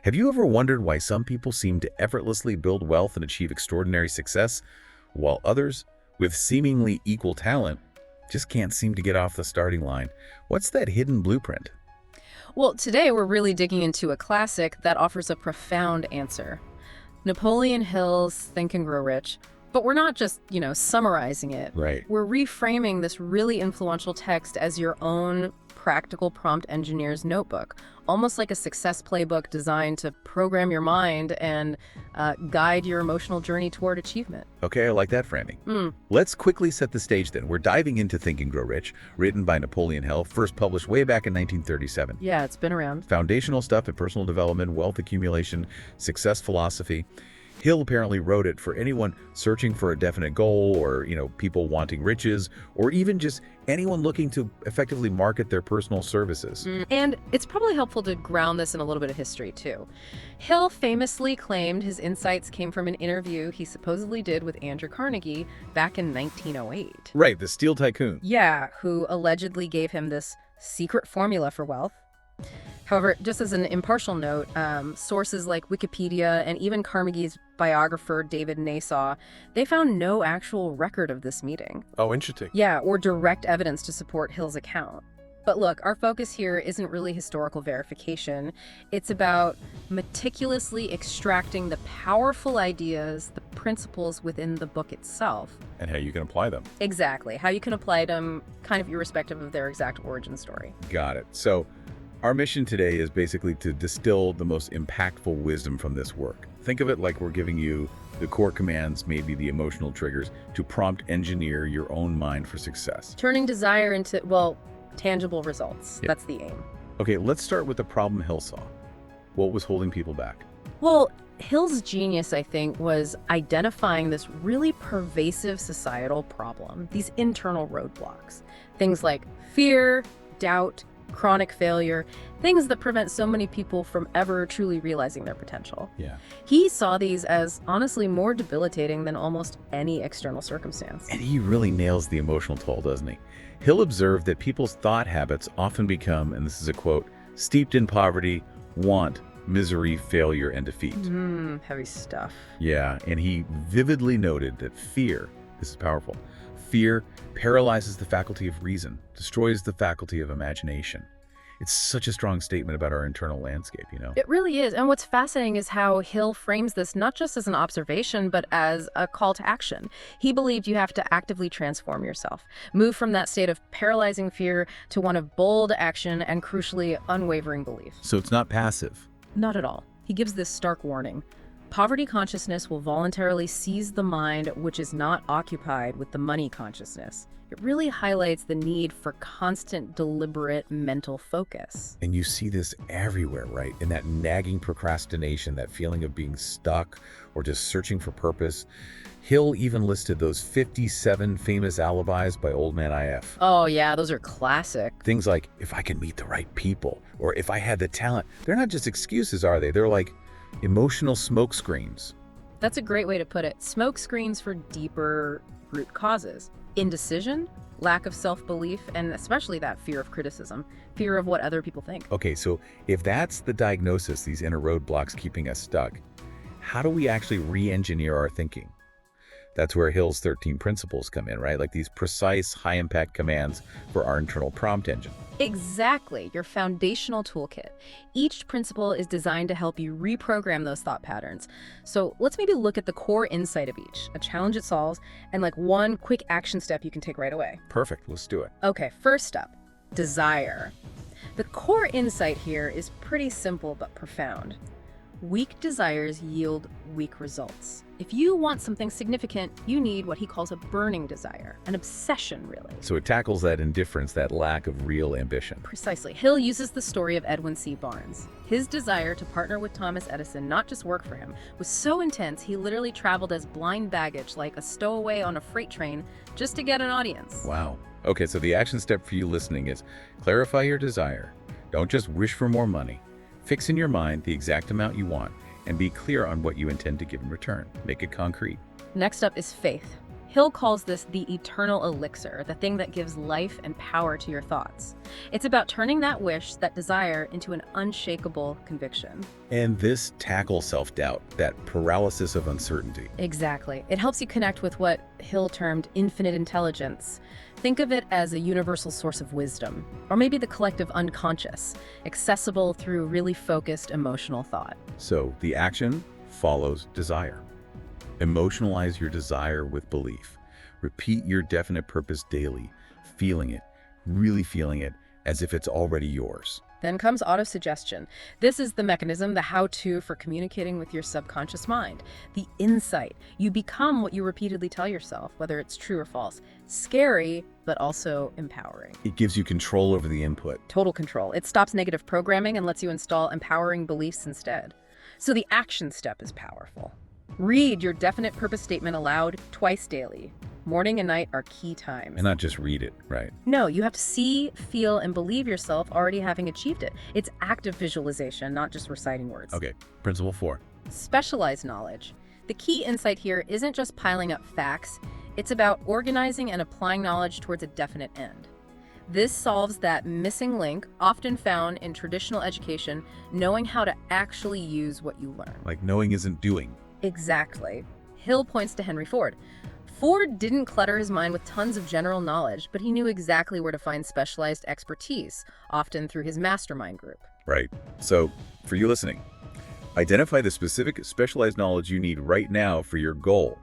Have you ever wondered why some people seem to effortlessly build wealth and achieve extraordinary success, while others, with seemingly equal talent, just can't seem to get off the starting line? What's that hidden blueprint? Well, today we're really digging into a classic that offers a profound answer. Napoleon Hill's Think and Grow Rich. But we're not just, summarizing it. Right. We're reframing this really influential text as your own practical prompt engineer's notebook, almost like a success playbook designed to program your mind and guide your emotional journey toward achievement. Okay, I like that framing. Let's quickly set the stage then. We're diving into Think and Grow Rich, written by Napoleon Hill, first published way back in 1937. Yeah, it's been around. Foundational stuff in personal development, wealth accumulation, success philosophy. Hill apparently wrote it for anyone searching for a definite goal, or, people wanting riches, or even just anyone looking to effectively market their personal services. And it's probably helpful to ground this in a little bit of history, too. Hill famously claimed his insights came from an interview he supposedly did with Andrew Carnegie back in 1908. Right, the steel tycoon. Yeah, who allegedly gave him this secret formula for wealth. However, just as an impartial note, sources like Wikipedia and even Carnegie's biographer, David Nasaw, they found no actual record of this meeting. Oh, interesting. Yeah, or direct evidence to support Hill's account. But look, our focus here isn't really historical verification. It's about meticulously extracting the powerful ideas, the principles within the book itself. And how you can apply them. Exactly. How you can apply them kind of irrespective of their exact origin story. Got it. So our mission today is basically to distill the most impactful wisdom from this work. Think of it like we're giving you the core commands, maybe the emotional triggers, to prompt engineer your own mind for success. Turning desire into, tangible results. Yeah. That's the aim. Okay, let's start with the problem Hill saw. What was holding people back? Well, Hill's genius, I think, was identifying this really pervasive societal problem, these internal roadblocks. Things like fear, doubt, chronic failure, things that prevent so many people from ever truly realizing their potential. Yeah. He saw these as honestly more debilitating than almost any external circumstance. And he really nails the emotional toll, doesn't he? Hill observed that people's thought habits often become, and this is a quote, steeped in poverty, want, misery, failure, and defeat. Heavy stuff. Yeah, and he vividly noted that fear, this is powerful, fear paralyzes the faculty of reason, destroys the faculty of imagination. It's such a strong statement about our internal landscape, It really is. And what's fascinating is how Hill frames this not just as an observation, but as a call to action. He believed you have to actively transform yourself, move from that state of paralyzing fear to one of bold action and, crucially, unwavering belief. So it's not passive. Not at all. He gives this stark warning. Poverty consciousness will voluntarily seize the mind which is not occupied with the money consciousness. It really highlights the need for constant, deliberate mental focus. And you see this everywhere, right? In that nagging procrastination, that feeling of being stuck or just searching for purpose. Hill even listed those 57 famous alibis by Old Man IF. Oh yeah, those are classic. Things like, if I can meet the right people, or if I had the talent. They're not just excuses, are they? They're like emotional smoke screens. That's a great way to put it. Smoke screens for deeper root causes. Indecision, lack of self-belief, and especially that fear of criticism, fear of what other people think. Okay, so if that's the diagnosis, these inner roadblocks keeping us stuck, how do we actually re-engineer our thinking? That's where Hill's 13 principles come in, right? Like these precise, high-impact commands for our internal prompt engine. Exactly, your foundational toolkit. Each principle is designed to help you reprogram those thought patterns. So let's maybe look at the core insight of each, a challenge it solves, and like one quick action step you can take right away. Perfect, let's do it. Okay, first up, desire. The core insight here is pretty simple but profound. Weak desires yield weak results. If you want something significant, you need what he calls a burning desire, an obsession, really. So it tackles that indifference, that lack of real ambition. Precisely. Hill uses the story of Edwin C. Barnes. His desire to partner with Thomas Edison, not just work for him, was so intense he literally traveled as blind baggage, like a stowaway on a freight train, just to get an audience. Wow. Okay, so the action step for you listening is clarify your desire. Don't just wish for more money. Fix in your mind the exact amount you want and be clear on what you intend to give in return. Make it concrete. Next up is faith. Hill calls this the eternal elixir, the thing that gives life and power to your thoughts. It's about turning that wish, that desire, into an unshakable conviction. And this tackles self-doubt, that paralysis of uncertainty. Exactly. It helps you connect with what Hill termed infinite intelligence. Think of it as a universal source of wisdom, or maybe the collective unconscious, accessible through really focused emotional thought. So the action follows desire. Emotionalize your desire with belief. Repeat your definite purpose daily, feeling it, really feeling it, as if it's already yours. Then comes autosuggestion. This is the mechanism, the how-to for communicating with your subconscious mind. The insight. You become what you repeatedly tell yourself, whether it's true or false. Scary, but also empowering. It gives you control over the input. Total control. It stops negative programming and lets you install empowering beliefs instead. So the action step is powerful. Read your definite purpose statement aloud twice daily. Morning and night are key times. And not just read it, right? No, you have to see, feel, and believe yourself already having achieved it. It's active visualization, not just reciting words. Okay, principle 4. Specialized knowledge. The key insight here isn't just piling up facts, it's about organizing and applying knowledge towards a definite end. This solves that missing link, often found in traditional education, knowing how to actually use what you learn. Like knowing isn't doing. Exactly. Hill points to Henry Ford. Ford didn't clutter his mind with tons of general knowledge, but he knew exactly where to find specialized expertise, often through his mastermind group. Right. So, for you listening, identify the specific specialized knowledge you need right now for your goal.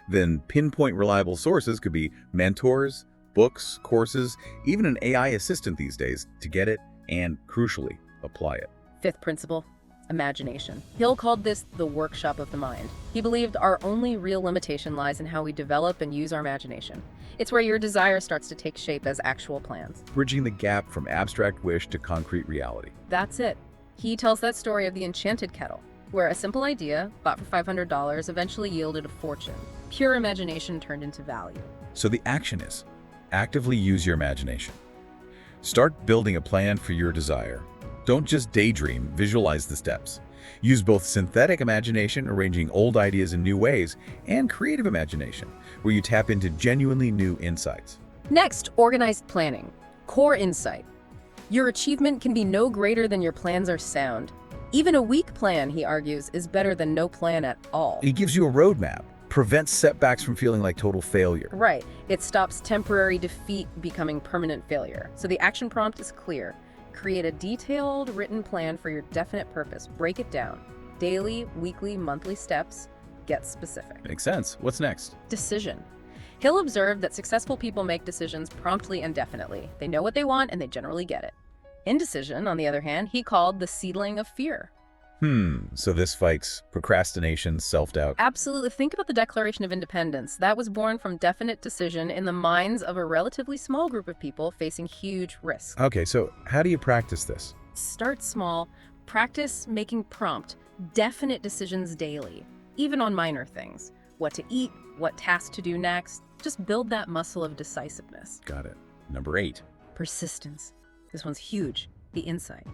Then pinpoint reliable sources could be mentors, books, courses, even an AI assistant these days to get it and, crucially, apply it. Fifth principle, imagination. Hill called this the workshop of the mind. He believed our only real limitation lies in how we develop and use our imagination. It's where your desire starts to take shape as actual plans. Bridging the gap from abstract wish to concrete reality. That's it. He tells that story of the enchanted kettle, where a simple idea, bought for $500, eventually yielded a fortune. Pure imagination turned into value. So the action is, actively use your imagination. Start building a plan for your desire. Don't just daydream, visualize the steps. Use both synthetic imagination, arranging old ideas in new ways, and creative imagination, where you tap into genuinely new insights. Next, organized planning. Core insight. Your achievement can be no greater than your plans are sound. Even a weak plan, he argues, is better than no plan at all. It gives you a roadmap, prevents setbacks from feeling like total failure. Right. It stops temporary defeat becoming permanent failure. So the action prompt is clear. Create a detailed, written plan for your definite purpose. Break it down. Daily, weekly, monthly steps. Get specific. Makes sense. What's next? Decision. Hill observed that successful people make decisions promptly and definitely. They know what they want and they generally get it. Indecision, on the other hand, he called the seedling of fear. So this fights procrastination, self-doubt. Absolutely. Think about the Declaration of Independence. That was born from definite decision in the minds of a relatively small group of people facing huge risks. Okay, so how do you practice this? Start small. Practice making prompt, definite decisions daily, even on minor things. What to eat, what task to do next. Just build that muscle of decisiveness. Got it. Number 8. Persistence. This one's huge. The insight.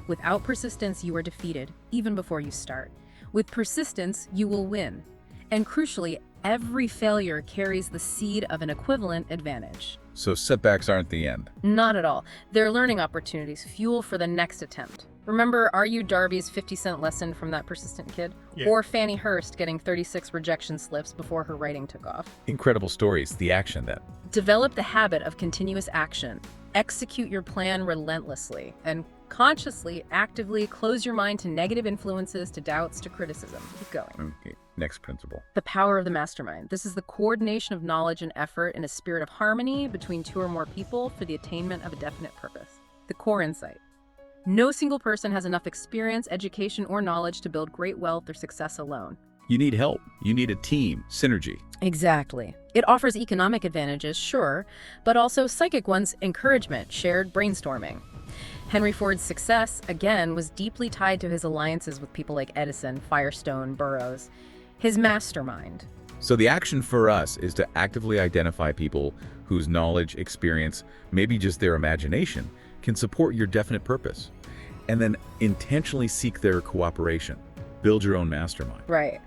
Without persistence, you are defeated, even before you start. With persistence, you will win. And crucially, every failure carries the seed of an equivalent advantage. So setbacks aren't the end. Not at all. They're learning opportunities, fuel for the next attempt. Remember R.U. Darby's 50-cent lesson from that persistent kid? Yeah. Or Fannie Hurst getting 36 rejection slips before her writing took off? Incredible stories. The action then. Develop the habit of continuous action. Execute your plan relentlessly and consciously, actively close your mind to negative influences, to doubts, to criticism. Keep going. Okay, next principle. The power of the mastermind. This is the coordination of knowledge and effort in a spirit of harmony between two or more people for the attainment of a definite purpose. The core insight. No single person has enough experience, education, or knowledge to build great wealth or success alone. You need help. You need a team, synergy. Exactly. It offers economic advantages, sure, but also psychic ones, encouragement, shared brainstorming. Henry Ford's success, again, was deeply tied to his alliances with people like Edison, Firestone, Burroughs. His mastermind. So the action for us is to actively identify people whose knowledge, experience, maybe just their imagination, can support your definite purpose. And then intentionally seek their cooperation. Build your own mastermind. Right.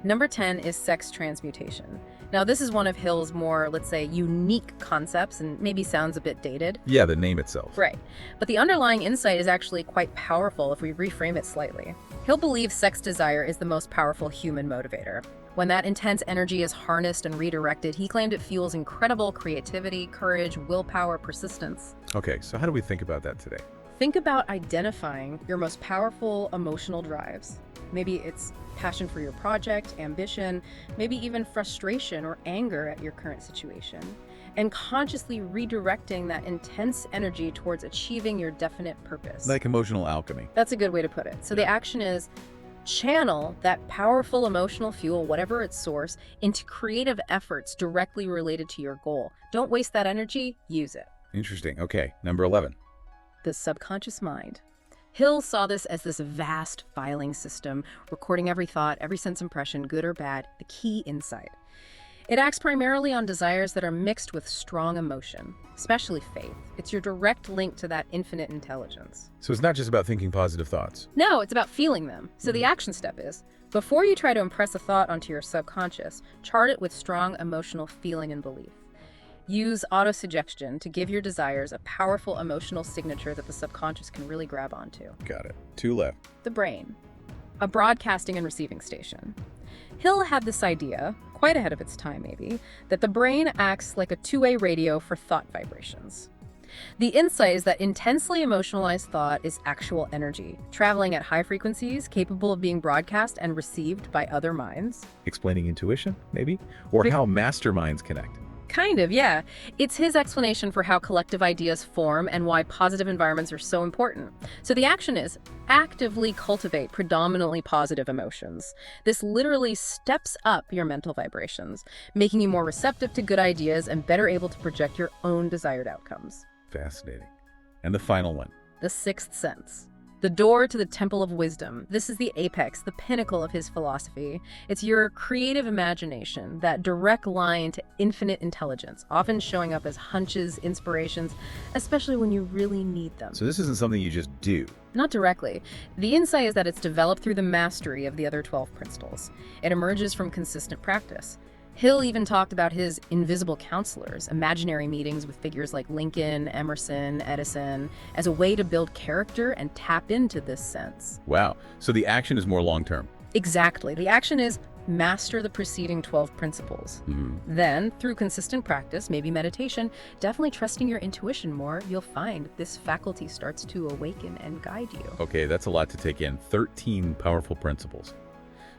Number 10 is sex transmutation. Now, this is one of Hill's more, let's say, unique concepts and maybe sounds a bit dated. Yeah, the name itself. Right. But the underlying insight is actually quite powerful if we reframe it slightly. Hill believes sex desire is the most powerful human motivator. When that intense energy is harnessed and redirected, he claimed it fuels incredible creativity, courage, willpower, persistence. Okay, so how do we think about that today? Think about identifying your most powerful emotional drives. Maybe it's passion for your project, ambition, maybe even frustration or anger at your current situation, and consciously redirecting that intense energy towards achieving your definite purpose. Like emotional alchemy. That's a good way to put it. So the action is channel that powerful emotional fuel, whatever its source, into creative efforts directly related to your goal. Don't waste that energy, use it. Interesting. Okay, number 11. The subconscious mind. Hill saw this as this vast filing system, recording every thought, every sense impression, good or bad, the key insight. It acts primarily on desires that are mixed with strong emotion, especially faith. It's your direct link to that infinite intelligence. So it's not just about thinking positive thoughts. No, it's about feeling them. So the action step is, before you try to impress a thought onto your subconscious, chart it with strong emotional feeling and belief. Use autosuggestion to give your desires a powerful emotional signature that the subconscious can really grab onto. Got it. 2 left. The brain, a broadcasting and receiving station. Hill had this idea, quite ahead of its time maybe, that the brain acts like a two-way radio for thought vibrations. The insight is that intensely emotionalized thought is actual energy, traveling at high frequencies, capable of being broadcast and received by other minds. Explaining intuition, maybe? Or how masterminds connect. Kind of, yeah. It's his explanation for how collective ideas form and why positive environments are so important. So the action is actively cultivate predominantly positive emotions. This literally steps up your mental vibrations, making you more receptive to good ideas and better able to project your own desired outcomes. Fascinating. And the final one. The sixth sense. The door to the temple of wisdom. This is the apex, the pinnacle of his philosophy. It's your creative imagination, that direct line to infinite intelligence, often showing up as hunches, inspirations, especially when you really need them. So this isn't something you just do. Not directly. The insight is that it's developed through the mastery of the other 12 principles. It emerges from consistent practice. Hill even talked about his invisible counselors, imaginary meetings with figures like Lincoln, Emerson, Edison, as a way to build character and tap into this sense. Wow. So the action is more long-term. Exactly. The action is master the preceding 12 principles. Then, through consistent practice, maybe meditation, definitely trusting your intuition more, you'll find this faculty starts to awaken and guide you. Okay, that's a lot to take in. 13 powerful principles.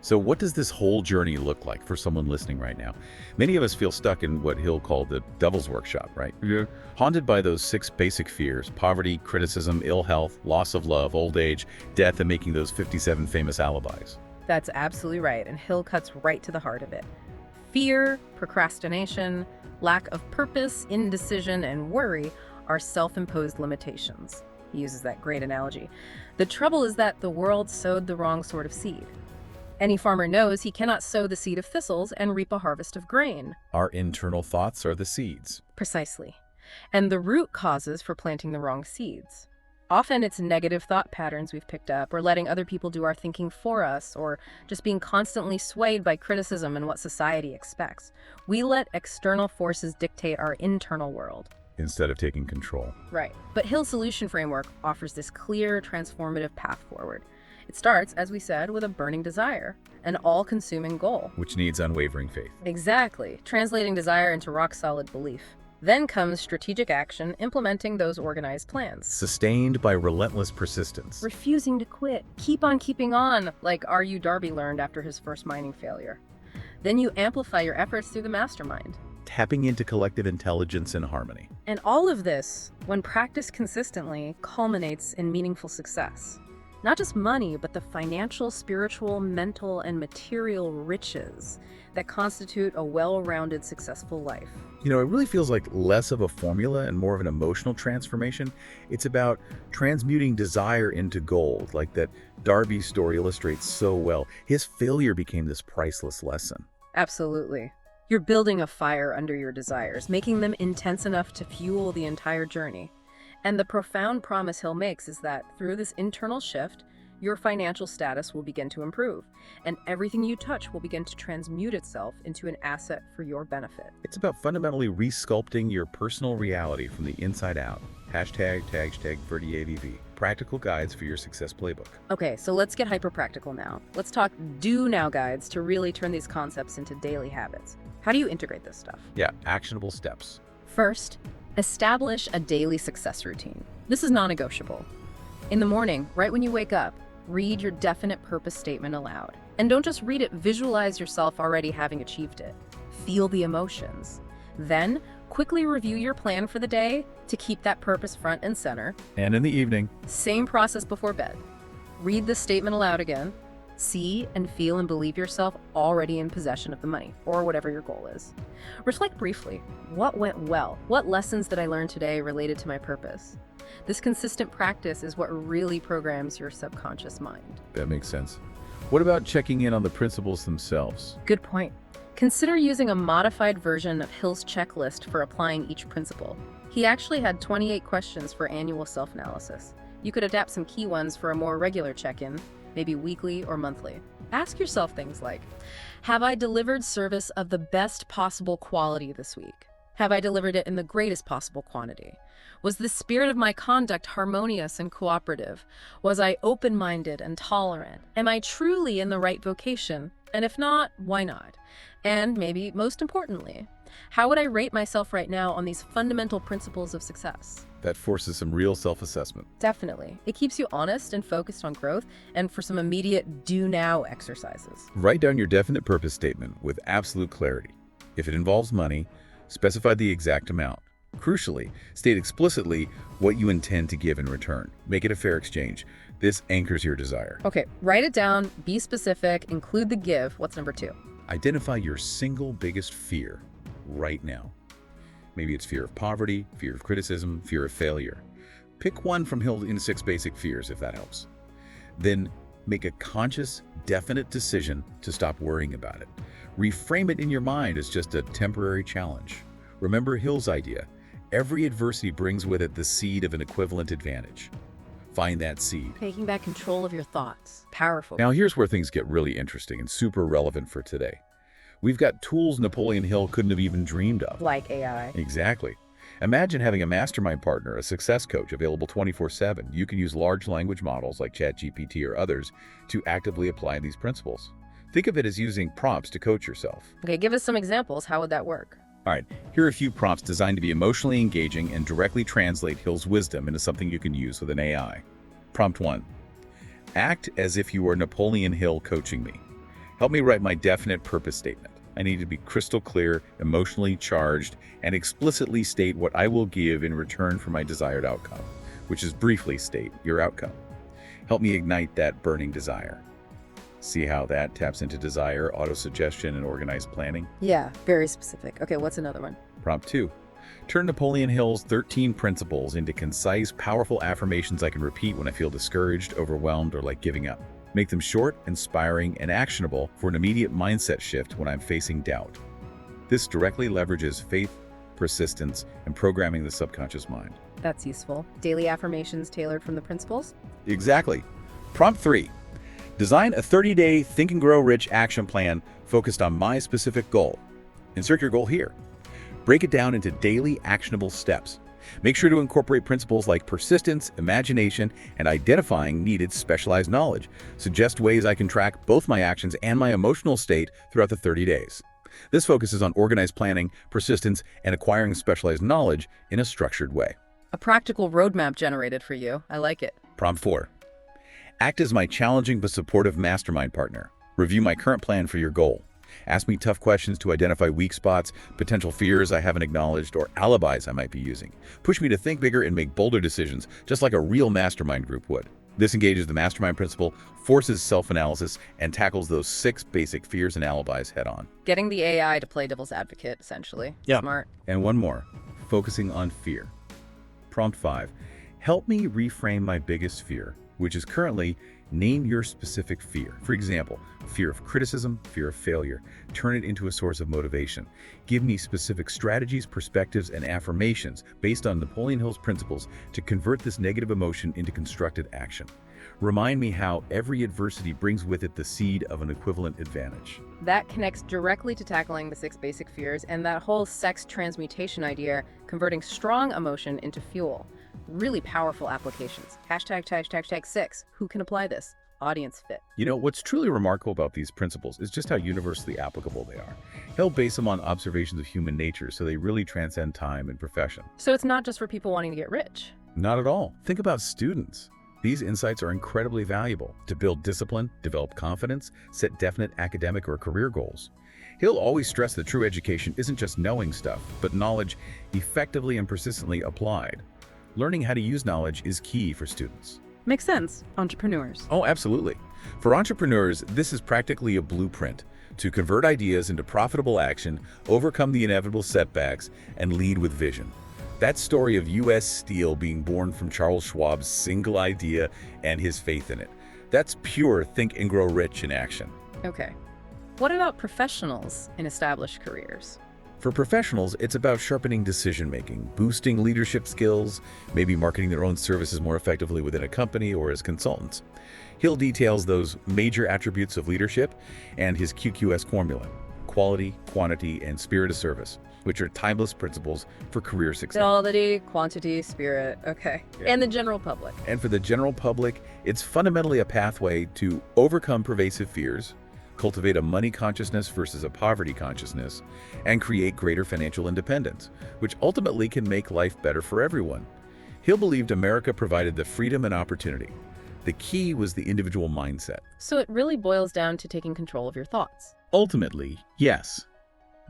So what does this whole journey look like for someone listening right now? Many of us feel stuck in what Hill called the devil's workshop, right? Yeah. Haunted by those 6 basic fears: poverty, criticism, ill health, loss of love, old age, death, and making those 57 famous alibis. That's absolutely right, and Hill cuts right to the heart of it. Fear, procrastination, lack of purpose, indecision, and worry are self-imposed limitations. He uses that great analogy. The trouble is that the world sowed the wrong sort of seed. Any farmer knows he cannot sow the seed of thistles and reap a harvest of grain. Our internal thoughts are the seeds. Precisely. And the root causes for planting the wrong seeds. Often it's negative thought patterns we've picked up, or letting other people do our thinking for us, or just being constantly swayed by criticism and what society expects. We let external forces dictate our internal world. Instead of taking control. Right. But Hill's solution framework offers this clear, transformative path forward. It starts, as we said, with a burning desire, an all-consuming goal. Which needs unwavering faith. Exactly, translating desire into rock-solid belief. Then comes strategic action, implementing those organized plans. Sustained by relentless persistence. Refusing to quit, keep on keeping on, like R.U. Darby learned after his first mining failure. Then you amplify your efforts through the mastermind. Tapping into collective intelligence and harmony. And all of this, when practiced consistently, culminates in meaningful success. Not just money, but the financial, spiritual, mental, and material riches that constitute a well-rounded, successful life. You know, it really feels like less of a formula and more of an emotional transformation. It's about transmuting desire into gold, like that Darby story illustrates so well. His failure became this priceless lesson. Absolutely. You're building a fire under your desires, making them intense enough to fuel the entire journey. And the profound promise Hill makes is that through this internal shift, your financial status will begin to improve, and everything you touch will begin to transmute itself into an asset for your benefit. It's about fundamentally resculpting your personal reality from the inside out. #verdiADV. Practical guides for your success playbook. Okay, so let's get hyper practical now. Let's talk do now guides to really turn these concepts into daily habits. How do you integrate this stuff? Yeah, actionable steps. First, establish a daily success routine. This is non-negotiable. In the morning, right when you wake up, read your definite purpose statement aloud. And don't just read it, visualize yourself already having achieved it. Feel the emotions. Then, quickly review your plan for the day to keep that purpose front and center. And in the evening, Same process before bed. Read the statement aloud again. See and feel and believe yourself already in possession of the money, or whatever your goal is. Reflect briefly. What went well? What lessons did I learn today related to my purpose? This consistent practice is what really programs your subconscious mind. that makes sense. What about checking in on the principles themselves? Good point. Consider using a modified version of Hill's checklist for applying each principle. He actually had 28 questions for annual self-analysis. You could adapt some key ones for a more regular check-in, maybe weekly or monthly. Ask yourself things like, have I delivered service of the best possible quality this week? Have I delivered it in the greatest possible quantity? Was the spirit of my conduct harmonious and cooperative? Was I open-minded and tolerant? Am I truly in the right vocation? And if not, why not? And maybe most importantly, how would I rate myself right now on these fundamental principles of success? That forces some real self-assessment. Definitely. It keeps you honest and focused on growth and for some immediate do-now exercises. Write down your definite purpose statement with absolute clarity. If it involves money, specify the exact amount. Crucially, state explicitly what you intend to give in return. Make it a fair exchange. This anchors your desire. Okay, write it down, be specific, include the give. What's number 2? Identify your single biggest fear right now. Maybe it's fear of poverty, fear of criticism, fear of failure. Pick one from Hill's 6 basic fears if that helps. Then make a conscious, definite decision to stop worrying about it. Reframe it in your mind as just a temporary challenge. Remember Hill's idea. Every adversity brings with it the seed of an equivalent advantage. Find that seed. Taking back control of your thoughts. Powerful. Now here's where things get really interesting and super relevant for today. We've got tools Napoleon Hill couldn't have even dreamed of. Like AI. Exactly. Imagine having a mastermind partner, a success coach available 24/7. You can use large language models like ChatGPT or others to actively apply these principles. Think of it as using prompts to coach yourself. Okay, give us some examples. How would that work? All right, here are a few prompts designed to be emotionally engaging and directly translate Hill's wisdom into something you can use with an AI. Prompt 1. Act as if you were Napoleon Hill coaching me. Help me write my definite purpose statement. I need to be crystal clear, emotionally charged, and explicitly state what I will give in return for my desired outcome, which is briefly state your outcome. Help me ignite that burning desire. See how that taps into desire, auto-suggestion, and organized planning? Yeah, very specific. Okay, what's another one? Prompt 2. Turn Napoleon Hill's 13 principles into concise, powerful affirmations I can repeat when I feel discouraged, overwhelmed, or like giving up. Make them short, inspiring, and actionable for an immediate mindset shift when I'm facing doubt. This directly leverages faith, persistence, and programming the subconscious mind. That's useful. Daily affirmations tailored from the principles? Exactly. Prompt 3. Design a 30-day Think and Grow Rich action plan focused on my specific goal. Insert your goal here. Break it down into daily actionable steps. Make sure to incorporate principles like persistence, imagination, and identifying needed specialized knowledge. Suggest ways I can track both my actions and my emotional state throughout the 30 days. This focuses on organized planning, persistence, and acquiring specialized knowledge in a structured way. A practical roadmap generated for you. I like it. Prompt 4. Act as my challenging but supportive mastermind partner. Review my current plan for your goal. Ask me tough questions to identify weak spots, potential fears I haven't acknowledged, or alibis I might be using. Push me to think bigger and make bolder decisions, just like a real mastermind group would. This engages the mastermind principle, forces self-analysis, and tackles those 6 basic fears and alibis head-on. Getting the AI to play devil's advocate, essentially. Yeah. Smart. And one more, focusing on fear. Prompt 5. Help me reframe my biggest fear, which is currently name your specific fear. For example, fear of criticism, fear of failure. Turn it into a source of motivation. Give me specific strategies, perspectives, and affirmations based on Napoleon Hill's principles to convert this negative emotion into constructed action. Remind me how every adversity brings with it the seed of an equivalent advantage. That connects directly to tackling the 6 basic fears and that whole sex transmutation idea, converting strong emotion into fuel. Really powerful applications. Hashtag 6. Who can apply this? Audience fit. You know, what's truly remarkable about these principles is just how universally applicable they are. He'll base them on observations of human nature, so they really transcend time and profession. So it's not just for people wanting to get rich. Not at all. Think about students. These insights are incredibly valuable to build discipline, develop confidence, set definite academic or career goals. He'll always stress that true education isn't just knowing stuff, but knowledge effectively and persistently applied. Learning how to use knowledge is key for students. Makes sense. Entrepreneurs. Oh, absolutely. For entrepreneurs, this is practically a blueprint to convert ideas into profitable action, overcome the inevitable setbacks, and lead with vision. That story of U.S. Steel being born from Charles Schwab's single idea and his faith in it. That's pure Think and Grow Rich in action. Okay. What about professionals in established careers? For professionals, it's about sharpening decision-making, boosting leadership skills, maybe marketing their own services more effectively within a company or as consultants. Hill details those major attributes of leadership and his QQS formula: quality, quantity, and spirit of service, which are timeless principles for career success. Quality, quantity, spirit. Okay. Yeah. And the general public. And for the general public, it's fundamentally a pathway to overcome pervasive fears, cultivate a money consciousness versus a poverty consciousness, and create greater financial independence, which ultimately can make life better for everyone. Hill believed America provided the freedom and opportunity. The key was the individual mindset. So it really boils down to taking control of your thoughts. Ultimately, yes.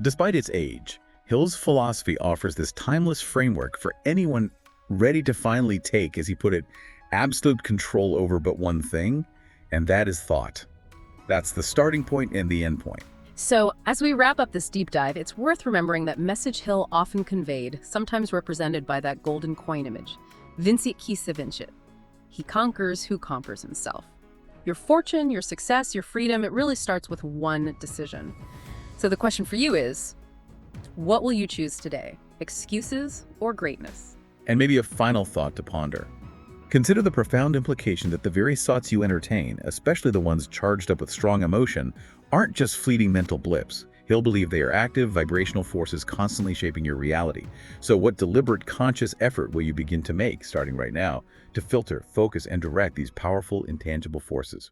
Despite its age, Hill's philosophy offers this timeless framework for anyone ready to finally take, as he put it, absolute control over but one thing, and that is thought. That's the starting point and the end point. So, as we wrap up this deep dive, it's worth remembering that message Hill often conveyed, sometimes represented by that golden coin image. Vincit qui se vincit. He conquers who conquers himself. Your fortune, your success, your freedom, it really starts with one decision. So the question for you is, what will you choose today? Excuses or greatness? And maybe a final thought to ponder. Consider the profound implication that the very thoughts you entertain, especially the ones charged up with strong emotion, aren't just fleeting mental blips. He'll believe they are active, vibrational forces constantly shaping your reality. So what deliberate, conscious effort will you begin to make, starting right now, to filter, focus, and direct these powerful, intangible forces?